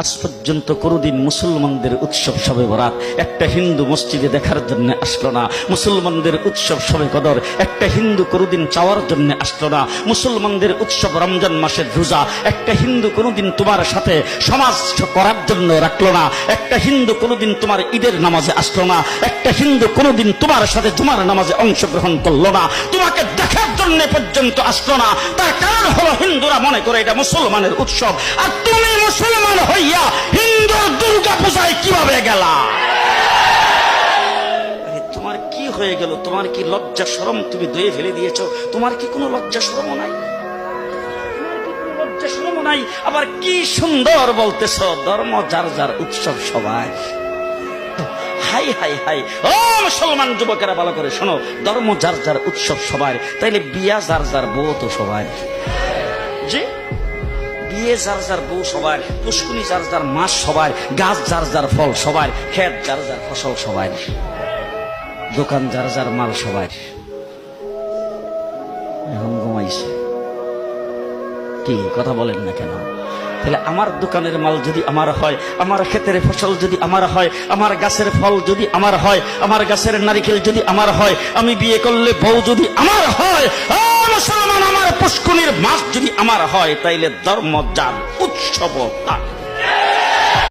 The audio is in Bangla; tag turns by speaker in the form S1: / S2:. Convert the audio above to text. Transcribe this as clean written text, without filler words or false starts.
S1: আজ পর্যন্ত কোনোদিন মুসলমানদের উৎসব শবে বরাত একটা হিন্দু মসজিদে দেখার জন্য আসলো না, মুসলমানদের উৎসব শবে কদর একটা হিন্দু কোনোদিন চাওয়ার জন্য আসলো না, মুসলমানদের উৎসব রমজান মাসের রোজা একটা হিন্দু কোনোদিন তোমার সাথে সমাজ করার জন্য রাখলো না, একটা হিন্দু কোনোদিন তোমার ঈদের নামাজে আসলো না, একটা হিন্দু কোনোদিন তোমার সাথে জুমার নামাজে অংশগ্রহণ করলো না, তোমাকে দেখার জন্য পর্যন্ত আসলো না। তার কারণ হলো হিন্দুরা মনে করে এটা মুসলমানের উৎসব, আর তুমি মুসলমান হইয়া হিন্দুর দুর্গা পূজায় কিভাবে গেলা? তোমার কি হয়ে গেল? তোমার কি লজ্জা শরম তুমি ধুয়ে ফেলে দিয়েছো? তোমার কি কোনো লজ্জা শরম নাই? লজ্জা শরম নাই? আবার কি সুন্দর বলতেছ, ধর্ম যার যার উৎসব সবাই। হাই হাই হাই, ও মুসলমান যুবকেরা ভালো করে শোনো, ধর্ম যার যার উৎসব সবাই, তাইলে বিয়া যার যার বউ তো সবাই। জি, বিয়ে যার যার বউ সবার, পুষ্কুনি যার যার মাছ সবার, গাছ যার যার ফল সবার, ক্ষেত যার যার ফসল সবার, দোকান যার যার মাল সবার। এখন ঘুমাইছে কি কথা বলেন না কেন? তাহলে আমার দোকানের মাল যদি আমার হয়, আমার ক্ষেতের ফসল যদি আমার হয়, আমার গাছের ফল যদি আমার হয়, আমার গাছের নারিকেল যদি আমার হয়, আমি বিয়ে করলে বউ যদি আমার হয়, মুসলমান আমার পুষ্কুনির মাছ যদি আমার হয়, তাইলে ধর্ম যার উৎসব তার।